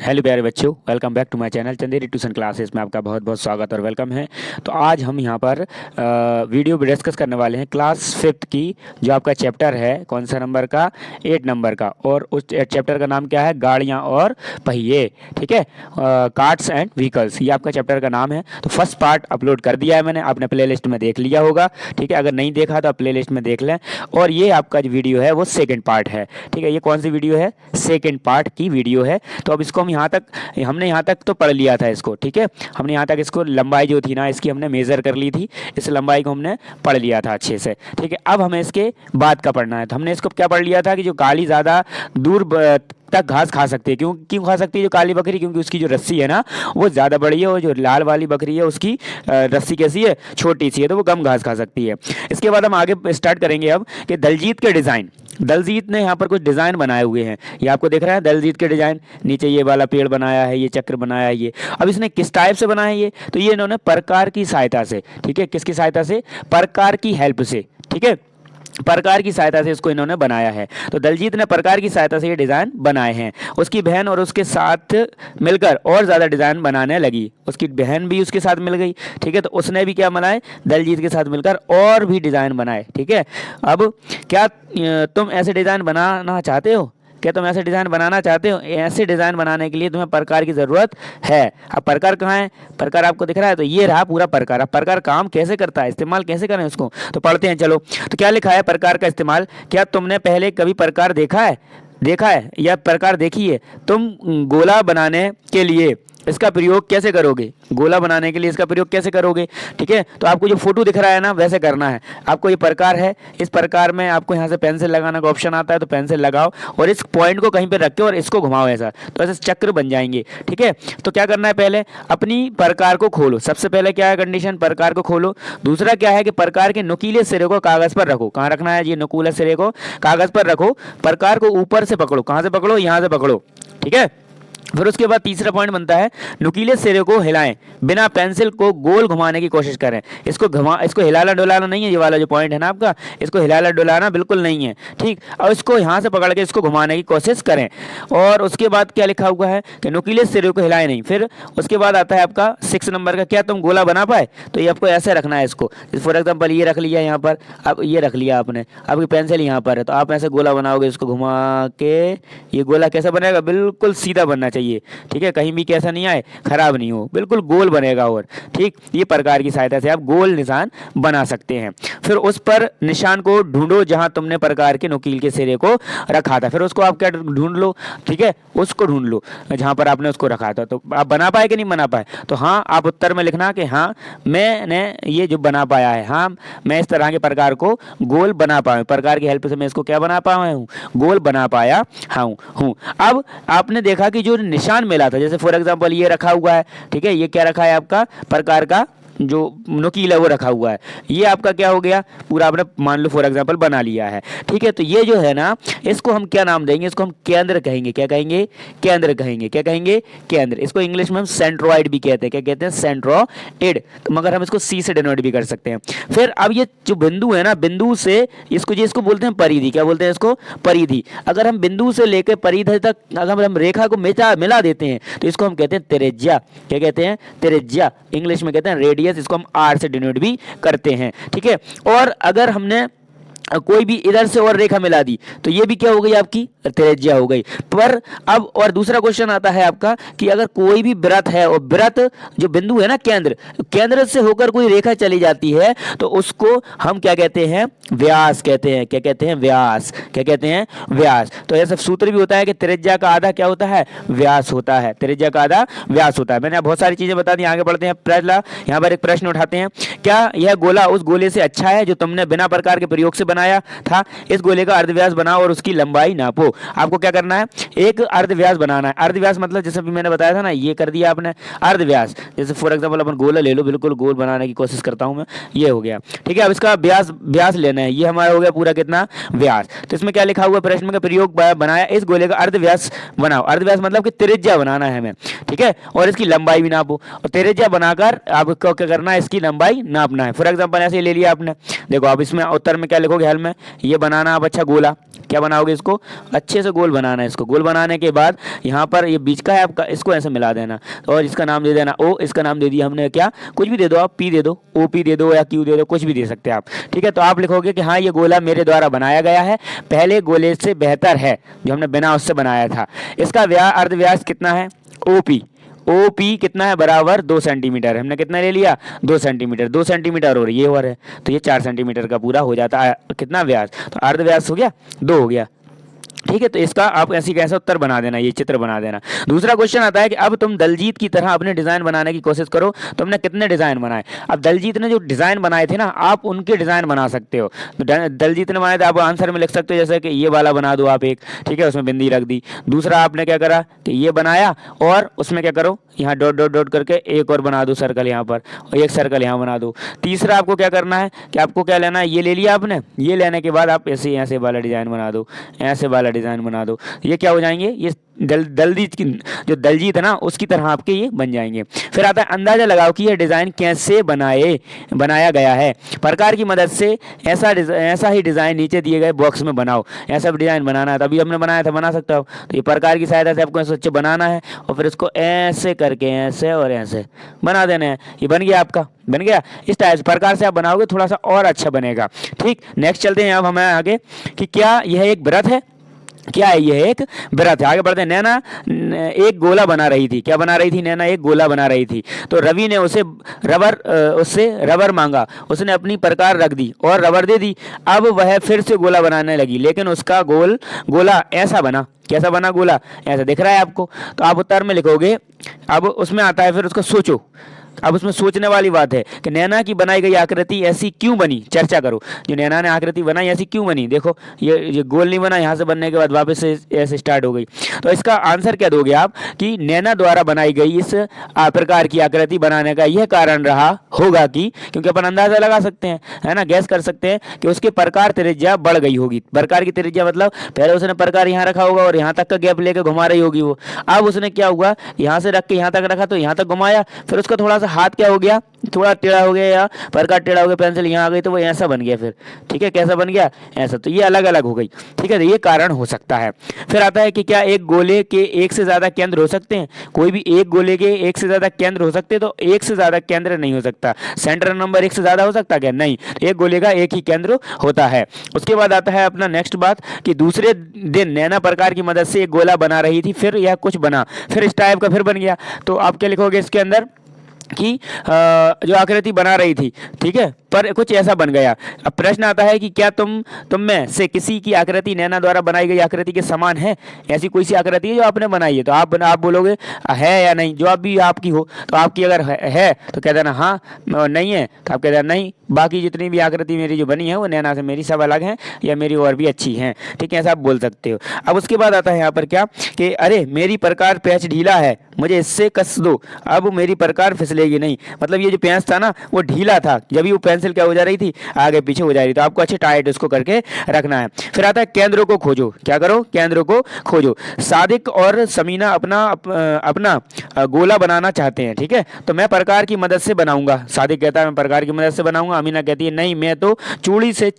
Hello प्यारे बच्चों, welcome back to my channel Chanderi tuition classes में आपका बहुत बहुत स्वागत और वेलकम है। तो आज हम यहाँ पर वीडियो में डिस्कस करने वाले हैं क्लास फिफ्थ की जो आपका चैप्टर है, कौन सा नंबर का, 8 नंबर का। और उस चैप्टर का नाम क्या है, गाड़ियाँ और पहिए। ठीक है, कार्ट्स एंड व्हीकल्स, ये आपका चैप्टर का नाम है। तो फर्स्ट पार्ट अपलोड कर दिया है मैंने, आपने प्ले लिस्ट में देख लिया होगा। ठीक है, अगर नहीं देखा तो आप प्ले लिस्ट में देख लें। और ये आपका जो वीडियो है वो सेकेंड पार्ट है। ठीक है, ये कौन सी वीडियो है, सेकेंड पार्ट की वीडियो है। तो अब इसको हम हमने यहाँ तक तो पढ़ लिया था इसको। ठीक है, हमने यहाँ तक इसको लंबाई जो थी ना इसकी हमने मेज़र कर ली थी, इस लंबाई को हमने पढ़ लिया था अच्छे से। ठीक है, अब हमें इसके बाद का पढ़ना है। तो हमने इसको क्या पढ़ लिया था कि जो गाड़ी ज़्यादा दूर तक घास खा सकती है। क्यों क्यों खा सकती है जो काली बकरी, क्योंकि उसकी जो रस्सी है ना वो ज़्यादा बड़ी है, और जो लाल वाली बकरी है उसकी रस्सी कैसी है, छोटी सी है, तो वो कम घास खा सकती है। इसके बाद हम आगे स्टार्ट करेंगे अब कि दलजीत के डिज़ाइन। दलजीत ने यहाँ पर कुछ डिज़ाइन बनाए हुए हैं, ये आपको दिख रहा है दलजीत के डिज़ाइन। नीचे ये वाला पेड़ बनाया है, ये चक्र बनाया है। ये अब इसने किस टाइप से बनाया है ये, तो ये इन्होंने प्रकार की सहायता से, ठीक है, किसकी सहायता से, प्रकार की हेल्प से, ठीक है, प्रकार की सहायता से इसको इन्होंने बनाया है। तो दलजीत ने प्रकार की सहायता से ये डिज़ाइन बनाए हैं। उसकी बहन और उसके साथ मिलकर और ज़्यादा डिज़ाइन बनाने लगी। उसकी बहन भी उसके साथ मिल गई। ठीक है, तो उसने भी क्या बनाए, दलजीत के साथ मिलकर और भी डिज़ाइन बनाए। ठीक है, अब क्या तुम ऐसे डिज़ाइन बनाना चाहते हो, क्या तुम ऐसे डिज़ाइन बनाना चाहते हो? ऐसे डिज़ाइन बनाने के लिए तुम्हें प्रकार की ज़रूरत है। अब प्रकार कहाँ है, प्रकार आपको दिख रहा है, तो ये रहा पूरा प्रकार। अब प्रकार काम कैसे करता है, इस्तेमाल कैसे करें उसको, तो पढ़ते हैं चलो। तो क्या लिखा है प्रकार का इस्तेमाल, क्या तुमने पहले कभी प्रकार देखा है या प्रकार देखी है? तुम गोला बनाने के लिए इसका प्रयोग कैसे करोगे, गोला बनाने के लिए इसका प्रयोग कैसे करोगे? ठीक है, तो आपको जो फोटो दिख रहा है ना वैसे करना है आपको। ये प्रकार है, इस प्रकार में आपको यहाँ से पेंसिल लगाने का ऑप्शन आता है, तो पेंसिल लगाओ और इस पॉइंट को कहीं पे रख के और इसको घुमाओ ऐसा, तो ऐसे चक्र बन जाएंगे। ठीक है, तो क्या करना है, पहले अपनी प्रकार को खोलो। सबसे पहले क्या है कंडीशन, प्रकार को खोलो। दूसरा क्या है कि प्रकार के नुकीले सिरे को कागज पर रखो। कहाँ रखना है, ये नुकीले सिरे को कागज पर रखो। प्रकार को ऊपर से पकड़ो, कहाँ से पकड़ो, यहाँ से पकड़ो। ठीक है, फिर उसके बाद तीसरा पॉइंट बनता है, नुकीले सिरे को हिलाएं, बिना पेंसिल को गोल घुमाने की कोशिश करें। इसको हिलाना डुलाना नहीं है, ये वाला जो पॉइंट है ना आपका, इसको हिलाना डुलाना बिल्कुल नहीं है। ठीक, और इसको यहाँ से पकड़ के इसको घुमाने की कोशिश करें। और उसके बाद क्या लिखा हुआ है कि नुकीले सिरे को हिलाएं नहीं। फिर उसके बाद आता है आपका 6 नंबर का, क्या तुम गोला बना पाए? तो ये आपको ऐसे रखना है इसको, फॉर एग्जाम्पल ये रख लिया यहाँ पर, अब ये रख लिया आपने, आपकी पेंसिल यहाँ पर है, तो आप ऐसे गोला बनाओगे, इसको घुमा के ये गोला कैसा बनेगा, बिल्कुल सीधा बनना चाहिए। ठीक है, कहीं भी कैसा नहीं आए, खराब नहीं हो, बिल्कुल गोल बनेगा। और ठीक, ये प्रकार की सहायता से आप गोल निशान बना सकते हैं। फिर उस पर निशान को ढूंढो जहां तुमने प्रकार के नुकील के सिरे को रखा था। फिर उसको आप क्या ढूंढ लो, ठीक है, उसको ढूंढ लो जहां पर आपने उसको रखा था। तो आप बना पाए कि नहीं बना पाए, तो हाँ आप उत्तर में लिखना कि हाँ मैंने ये जो बना पाया है, हाँ मैं इस तरह के प्रकार को गोल बना पाया, प्रकार की हेल्प से मैं इसको क्या बना पाया हूँ, गोल बना पाया हूँ। अब आपने देखा कि जो निशान मिला था, जैसे फॉर एग्जांपल ये रखा हुआ है, ठीक है, ये क्या रखा है आपका, प्रकार का जो नुकीला वो रखा हुआ है, ये आपका क्या हो गया, पूरा आपने मान लो फॉर एग्जांपल बना लिया है। ठीक है, तो ये जो है ना, इसको हम क्या नाम देंगे, इसको हम केंद्र कहेंगे। क्या कहेंगे, केंद्र कहेंगे। क्या कहेंगे, केंद्र। इसको इंग्लिश में हम सेंट्रोइड भी कहते हैं। क्या कहते हैं, सेंट्रोइड। तो मगर हम इसको सी से डिनोट भी कर सकते हैं। फिर अब ये जो बिंदु है ना, बिंदु से इसको बोलते हैं परिधि। क्या बोलते हैं इसको, परिधि। अगर हम बिंदु से लेकर परिधि तक अगर हम रेखा को मिला देते हैं तो इसको हम कहते हैं त्रिज्या। क्या कहते हैं, त्रिज्या। इंग्लिश में कहते हैं रेडियस, इसको हम आर से डिनोट भी करते हैं। ठीक है, और अगर हमने कोई भी इधर से और रेखा मिला दी तो ये भी क्या हो गई, आपकी त्रिज्या हो गई। पर अब और दूसरा क्वेश्चन आता है आपका कि अगर कोई भी वृत्त है और वृत्त जो बिंदु है ना, केंद्र से होकर कोई रेखा चली जाती है तो उसको हम क्या कहते हैं, व्यास कहते हैं। क्या कहते हैं, व्यास। क्या कहते हैं, व्यास। तो ऐसा सूत्र भी होता है कि त्रिज्या का आधा क्या होता है, व्यास होता है। त्रिज्या का आधा व्यास होता है। मैंने बहुत सारी चीजें बता दी, आगे बढ़ते हैं। पहला यहाँ पर एक प्रश्न उठाते हैं, क्या यह गोला उस गोले से अच्छा है जो तुमने बिना प्रकार के प्रयोग से बनाया था? इस गोले का अर्धव्यास बनाओ और उसकी लंबाई नापो। आपको क्या करना है, एक अर्धव्यास बनाना है। अर्धव्यास मतलब जैसे भी मैंने बताया था ना, ये कर दिया आपने अर्धव्यास। जैसे फॉर एग्जांपल अपन गोला ले लो, बिल्कुल गोल बनाने की कोशिश करता हूं मैं, ये हो गया। ठीक है, अब इसका व्यास लेना है, ये हमारा हो गया पूरा कितना, व्यास। तो इसमें क्या लिखा हुआ, प्रश्न का प्रयोग बनाया, इस गोले का अर्धव्यास बनाओ। अर्धव्यास मतलब कि त्रिज्या बनाना है हमें। ठीक है, और इसकी लंबाई भी नापो, और त्रिज्या बनाकर आपको क्या करना है, इसकी लंबाई नापना है। फॉर एग्जांपल ऐसे ले लिया आपने, देखो आप इसमें उत्तर में क्या लिखोगे, हल में ये बनाना आप अच्छा गोला, क्या बनाओगे इसको अच्छे से गोल बनाना है। इसको गोल बनाने के बाद यहाँ पर ये बीच का है आपका, इसको ऐसे मिला देना और इसका नाम दे देना ओ, इसका नाम दे दिया हमने क्या, कुछ भी दे दो आप, पी दे दो, ओ पी दे दो या क्यू दे दो, कुछ भी दे सकते हैं आप, ठीक है। तो आप लिखोगे कि हाँ ये गोला मेरे द्वारा बनाया गया है, पहले गोले से बेहतर है जो हमने बिना उससे बनाया था। इसका अर्ध व्यास कितना है, ओ पी, ओ पी कितना है बराबर 2 सेंटीमीटर, हमने कितना ले लिया 2 सेंटीमीटर, 2 सेंटीमीटर और ये और है तो ये 4 सेंटीमीटर का पूरा हो जाता है कितना व्यास, तो अर्ध व्यास हो गया 2 हो गया, ठीक है। तो इसका आप ऐसी कैसे उत्तर बना देना, ये चित्र बना देना। दूसरा क्वेश्चन आता है कि अब तुम दलजीत की तरह अपने डिजाइन बनाने की कोशिश करो, तुमने कितने डिजाइन बनाए। अब दलजीत ने जो डिजाइन बनाए थे ना, आप उनके डिजाइन बना सकते हो। तो दलजीत ने बनाए थे, आप आंसर में लिख सकते हो जैसे कि ये वाला बना दो आप एक, ठीक है, उसमें बिंदी रख दी। दूसरा आपने क्या करा कि ये बनाया और उसमें क्या करो यहाँ डॉट डॉट डॉट करके एक और बना दो सर्कल यहाँ पर और एक सर्कल यहाँ बना दो। तीसरा आपको क्या करना है कि आपको क्या लेना है, ये ले लिया आपने, ये लेने के बाद आप ऐसे ऐसे वाला डिजाइन बना दो, ऐसे वाला डिजाइन बना दो, ये क्या हो जाएंगे, ये दलजीत की जो दलजीत है ना उसकी तरह आपके ये बन जाएंगे। फिर आता है अंदाजा लगाओ कि यह डिज़ाइन कैसे बनाया गया है। प्रकार की मदद से ऐसा ही डिज़ाइन नीचे दिए गए बॉक्स में बनाओ। ऐसा भी डिज़ाइन बनाना है, तभी हमने बनाया था, बना सकता हो। तो ये प्रकार की सहायता से आपको ऐसे बनाना है और फिर इसको ऐसे करके ऐसे और ऐसे बना देना है, ये बन गया आपका, बन गया। इस टाइप प्रकार से आप बनाओगे थोड़ा सा और अच्छा बनेगा, ठीक। नेक्स्ट चलते हैं अब हमें आगे कि क्या यह एक व्रत है, क्या है ये एक व्रत है। आगे बढ़ते हैं। नैना एक गोला बना रही थी, क्या बना रही थी, नैना एक गोला बना रही थी। तो रवि ने उससे रबर मांगा, उसने अपनी प्रकार रख दी और रबर दे दी। अब वह फिर से गोला बनाने लगी, लेकिन उसका गोला ऐसा बना, कैसा बना गोला, ऐसा दिख रहा है आपको। तो आप उत्तर में लिखोगे, अब उसमें आता है फिर उसको सोचो। अब उसमें सोचने वाली बात है कि नैना की बनाई गई आकृति ऐसी क्यों बनी, चर्चा करो। जो नैना ने आकृति बनाई ऐसी क्यों बनी, देखो ये गोल नहीं बना, यहाँ से बनने के बाद वापस से ऐसे स्टार्ट हो गई। तो इसका आंसर क्या दोगे आप कि नैना द्वारा बनाई गई इस प्रकार की आकृति बनाने का यह कारण रहा होगा कि, क्योंकि अपन अंदाजा लगा सकते हैं, है ना, गैस कर सकते हैं कि उसके प्रकार त्रिज्या बढ़ गई होगी। प्रकार की त्रिज्या मतलब पहले उसने प्रकार यहाँ रखा होगा और यहाँ तक का गैप लेकर घुमा रही होगी वो। अब उसने क्या हुआ, यहाँ से रख के यहाँ तक रखा तो यहाँ तक घुमाया, फिर उसका थोड़ा सा हाथ क्या हो गया, थोड़ा टेढ़ा हो गया या प्रकार टेढ़ा हो गया, पेंसिल यहाँ आ गई तो वो ऐसा बन गया फिर, ठीक है, कैसा बन गया ऐसा। तो ये अलग अलग हो गई, ठीक है, तो ये कारण हो सकता है। फिर आता है कि क्या एक गोले के एक से ज्यादा केंद्र हो सकते हैं। कोई भी एक गोले के एक से ज्यादा केंद्र हो सकते हैं, तो एक से ज्यादा केंद्र नहीं हो सकता। सेंटर नंबर एक से ज्यादा हो सकता क्या, नहीं, एक गोले का एक ही केंद्र होता है। उसके बाद आता है अपना नेक्स्ट बात कि दूसरे दिन नैना प्रकार की मदद से एक गोला बना रही थी, फिर यह कुछ बना, फिर इस टाइप का फिर बन गया। तो आप क्या लिखोगे इसके अंदर कि जो आकृति बना रही थी, ठीक है, पर कुछ ऐसा बन गया। अब प्रश्न आता है कि क्या तुम में से किसी की आकृति नैना द्वारा बनाई गई आकृति के समान है। ऐसी कोई सी आकृति है जो आपने बनाई है, तो आप बोलोगे है या नहीं। जवाब भी आपकी हो तो आपकी अगर है तो कह देना हाँ, नहीं है तो आप कह देना नहीं। बाकी जितनी भी आकृति मेरी जो बनी है वो नैना से मेरी सब अलग हैं या मेरी और भी अच्छी हैं, ठीक है, ऐसा आप बोल सकते हो। अब उसके बाद आता है यहाँ पर क्या कि अरे मेरी प्रकार पैच ढीला है, मुझे इससे कस दो, अब मेरी प्रकार फिसलेगी नहीं। मतलब ये जो पेंच था ना वो ढीला था, जब भी वो पेंसिल क्या हो जा रही थी, आगे पीछे हो जा रही, तो आपको अच्छे टाइट उसको करके रखना है। फिर आता है केंद्रों को खोजो, क्या करो, केंद्रों को खोजो। सादिक और समीना अपना गोला बनाना चाहते हैं, ठीक है, तो मैं प्रकार की मदद से बनाऊंगा। सादिक कहता है मैं प्रकार की मदद से बनाऊंगा, अमीना कहती है नहीं मैं तो चूड़ी से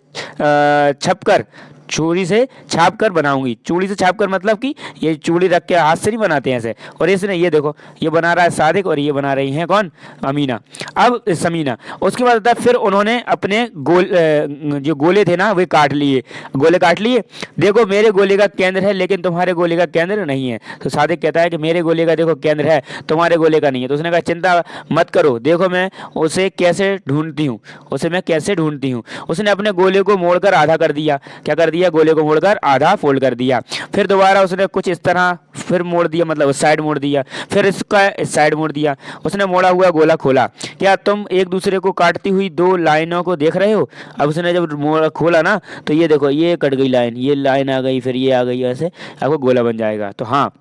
छाप कर बनाऊंगी। चूड़ी से छाप कर मतलब कि ये चूड़ी रख के हाथ से नहीं बनाते हैं ऐसे। और इसने ये देखो ये बना रहा है सादिक और ये बना रही हैं कौन, अमीना, अब समीना। उसके बाद आता है फिर उन्होंने अपने जो गोले थे ना वे काट लिए, गोले काट लिए। देखो मेरे गोले का केंद्र है लेकिन तुम्हारे गोले का केंद्र नहीं है। तो सादिक कहता है कि मेरे गोले का देखो केंद्र है, तुम्हारे गोले का नहीं है। तो उसने कहा चिंता मत करो, देखो मैं उसे कैसे ढूंढती हूँ, उसने अपने गोले को मोड़कर आधा कर दिया, क्या कर दिया, गोले को मोड़कर आधा फोल्ड कर दिया। फिर दोबारा उसने कुछ इस तरह फिर मोड़ दिया, मतलब उस साइड मोड़ दिया, फिर इसका इस साइड मोड़ दिया। उसने मोड़ा हुआ गोला खोला। क्या तुम एक दूसरे को काटती हुई दो लाइनों को देख रहे हो। अब उसने जब खोला ना तो ये देखो ये कट गई लाइन, ये लाइन आ गई, फिर ये आ गई, ऐसे आपको गोला बन जाएगा। तो हाँ,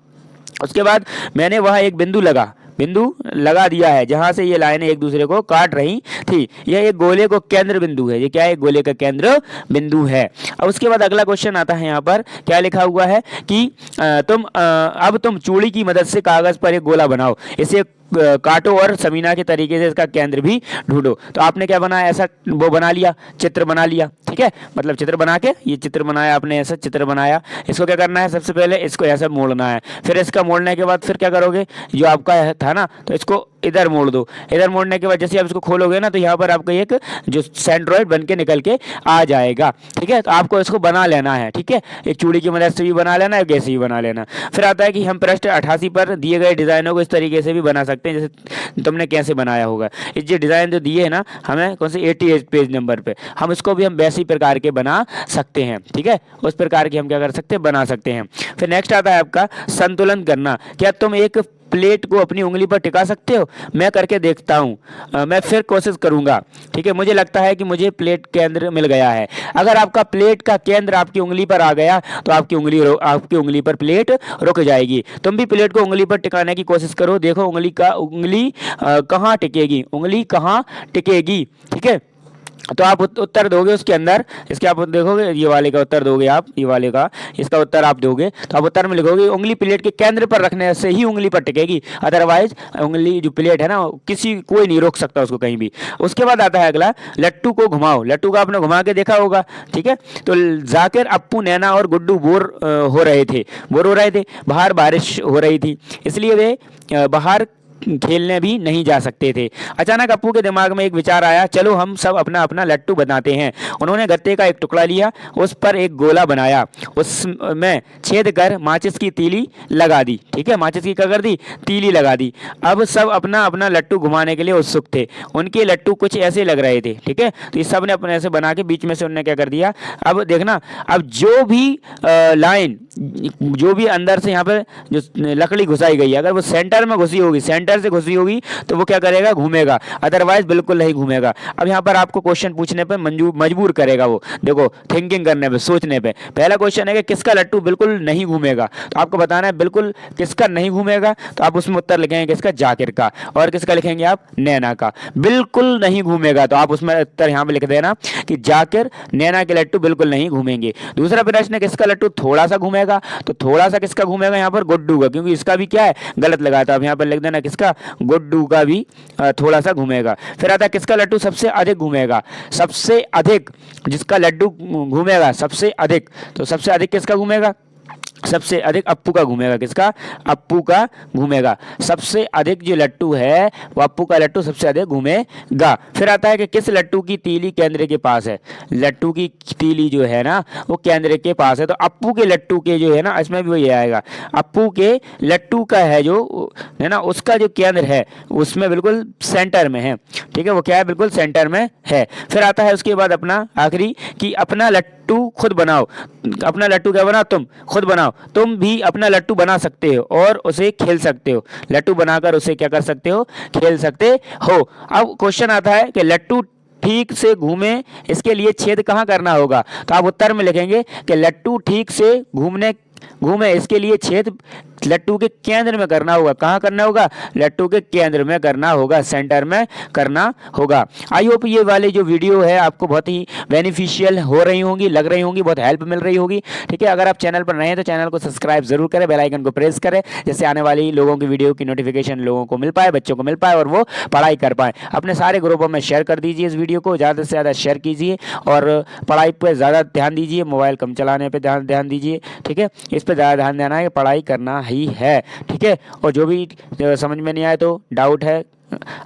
उसके बाद मैंने वहाँ एक बिंदु लगा दिया है जहां से ये लाइनें एक दूसरे को काट रही थी। यह एक गोले को केंद्र बिंदु है, ये क्या है, गोले का केंद्र बिंदु है। अब उसके बाद अगला क्वेश्चन आता है, यहाँ पर क्या लिखा हुआ है कि अब तुम चूड़ी की मदद से कागज पर एक गोला बनाओ, इसे काटो और समीना के तरीके से इसका केंद्र भी ढूंढो। तो आपने क्या बनाया, ऐसा वो बना लिया, चित्र बना लिया, ठीक है, मतलब चित्र बना के ये चित्र बनाया आपने, ऐसा चित्र बनाया। इसको क्या करना है, सबसे पहले इसको ऐसा मोड़ना है, फिर इसका मोड़ने के बाद फिर क्या करोगे, जो आपका था ना, तो इसको इधर मोड़ दो। इधर मोड़ने के बाद जैसे आप इसको खोलोगे ना, तो यहाँ पर आपको एक जो सेंट्रॉइड बन के निकल के आ जाएगा, ठीक है। तो आपको इसको बना लेना है, ठीक है, एक चूड़ी की मदद से भी बना लेना है, कैसे भी बना लेना। फिर आता है कि हम पृष्ठ 88 पर दिए गए डिज़ाइनों को इस तरीके से भी बना सकते हैं जैसे तुमने कैसे बनाया होगा। ये जो डिज़ाइन जो दिए है ना हमें कौन से 88 पेज नंबर पे, हम इसको भी हम वैसे ही प्रकार के बना सकते हैं, ठीक है, उस प्रकार की हम क्या कर सकते हैं, बना सकते हैं। फिर नेक्स्ट आता है आपका संतुलन करना। क्या तुम एक प्लेट को अपनी उंगली पर टिका सकते हो? मैं करके देखता हूँ, मैं फिर कोशिश करूंगा, ठीक है। मुझे लगता है कि मुझे प्लेट केंद्र मिल गया है। अगर आपका प्लेट का केंद्र आपकी उंगली पर आ गया तो आपकी उंगली पर प्लेट रुक जाएगी। तुम भी प्लेट को उंगली पर टिकाने की कोशिश करो, देखो उंगली कहाँ टिकेगी, उंगली कहाँ टिकेगी, ठीक है। तो आप उत्तर दोगे उसके अंदर, इसके आप देखोगे, ये वाले का उत्तर दोगे आप, ये वाले का इसका उत्तर आप दोगे, तो आप उत्तर में लिखोगे उंगली प्लेट के केंद्र पर रखने से ही उंगली पर टिकेगी, अदरवाइज उंगली जो प्लेट है ना कोई नहीं रोक सकता उसको कहीं भी। उसके बाद आता है अगला, लट्टू को घुमाओ। लट्टू का आपने घुमा के देखा होगा, ठीक है। तो जाकिर, अप्पू, नैना और गुड्डू बोर हो रहे थे, बाहर बारिश हो रही थी, इसलिए वे बाहर खेलने भी नहीं जा सकते थे। अचानक अप्पू के दिमाग में एक विचार आया, चलो हम सब अपना अपना लट्टू बनाते हैं। उन्होंने गत्ते का एक टुकड़ा लिया, उस पर एक गोला बनाया, उसमें छेद कर माचिस की तीली लगा दी, ठीक है, माचिस की क्या कर दी, तीली लगा दी। अब सब अपना अपना लट्टू घुमाने के लिए उत्सुक थे। उनके लट्टू कुछ ऐसे लग रहे थे, ठीक है। तो इस सब ने अपने ऐसे बना के बीच में से उन्होंने क्या कर दिया, अब देखना, अब जो भी लाइन, जो भी अंदर से यहाँ पे जो लकड़ी घुसाई गई है, अगर वो सेंटर में घुसी होगी, सेंटर से घुसी होगी, तो वो क्या करेगा, घूमेगा, अदरवाइज बिल्कुल नहीं घूमेगा। अब यहाँ पर आपको क्वेश्चन पूछने पे मजबूर करेगा वो, देखो थिंकिंग करने पे, सोचने पे। पहला क्वेश्चन है कि किसका लट्टू बिल्कुल नहीं घूमेगा, तो आपको बताना है बिल्कुल किसका नहीं घूमेगा। तो आप उसमें उत्तर लिखेंगे किसका, जाकिर का, और किसका लिखेंगे आप, नैना का, बिल्कुल नहीं घूमेगा। तो आप उसमें उत्तर यहाँ पे लिख देना कि जाकिर, नैना के लट्टू बिल्कुल नहीं घूमेंगे। दूसरा प्रश्न है किसका लट्टू थोड़ा सा घूमेगा, तो थोड़ा सा किसका घूमेगा, यहाँ पर गुड्डू का, क्योंकि इसका भी क्या है, गलत लगा था। अब यहाँ पर लिख देना किसका, गुड्डू का भी थोड़ा सा घूमेगा। फिर आता है किसका लड्डू सबसे अधिक घूमेगा, सबसे अधिक जिसका लड्डू घूमेगा सबसे अधिक, तो सबसे अधिक किसका घूमेगा, सबसे अधिक अप्पू का घूमेगा, किसका, अप्पू का घूमेगा। सबसे अधिक जो लट्टू है वो अप्पू का लट्टू सबसे अधिक घूमेगा। फिर आता है कि किस लट्टू की तीली केंद्र के पास है, लट्टू की तीली जो है ना वो केंद्र के पास है। तो अप्पू के लट्टू के जो है ना, इसमें भी वही आएगा, अप्पू के लट्टू का है जो है ना, उसका जो केंद्र है उसमें बिल्कुल सेंटर में है, ठीक है, वो क्या है, बिल्कुल सेंटर में है। फिर आता है उसके बाद अपना आखिरी कि अपना लट्टू खुद बनाओ। अपना लट्टू क्या बनाओ, तुम खुद बनाओ, तुम भी अपना लट्टू बना सकते हो और उसे खेल सकते हो, लट्टू बनाकर उसे क्या कर सकते हो, खेल सकते हो। अब क्वेश्चन आता है कि लट्टू ठीक से घूमे, इसके लिए छेद कहाँ करना होगा, तो आप उत्तर में लिखेंगे कि लट्टू ठीक से घूमे इसके लिए छेद लट्टू के केंद्र में करना होगा। कहाँ करना होगा, लट्टू के केंद्र में करना होगा, सेंटर में करना होगा। आई होप ये वाली जो वीडियो है आपको बहुत ही बेनिफिशियल हो रही होंगी, लग रही होंगी, बहुत हेल्प मिल रही होगी, ठीक है। अगर आप चैनल पर नए हैं तो चैनल को सब्सक्राइब जरूर करें, बेल आइकन को प्रेस करें, जिससे आने वाली लोगों की वीडियो की नोटिफिकेशन लोगों को मिल पाए, बच्चों को मिल पाए और वो पढ़ाई कर पाए। अपने सारे ग्रुपों में शेयर कर दीजिए इस वीडियो को, ज़्यादा से ज़्यादा शेयर कीजिए और पढ़ाई पर ज़्यादा ध्यान दीजिए, मोबाइल कम चलाने पर ध्यान दीजिए, ठीक है। इस पर ज़्यादा ध्यान देना है कि पढ़ाई करना ही है, ठीक है। और जो भी समझ में नहीं आए तो डाउट है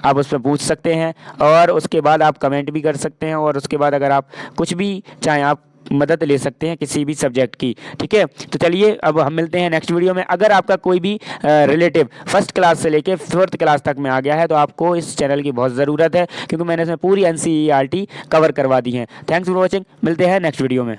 आप उस पर पूछ सकते हैं और उसके बाद आप कमेंट भी कर सकते हैं और उसके बाद अगर आप कुछ भी चाहें आप मदद ले सकते हैं किसी भी सब्जेक्ट की, ठीक है। तो चलिए अब हम मिलते हैं नेक्स्ट वीडियो में। अगर आपका कोई भी रिलेटिव फर्स्ट क्लास से लेके 4th क्लास तक में आ गया है तो आपको इस चैनल की बहुत ज़रूरत है, क्योंकि मैंने इसमें पूरी NCERT कवर करवा दी है। थैंक्स फॉर वॉचिंग, मिलते हैं नेक्स्ट वीडियो में।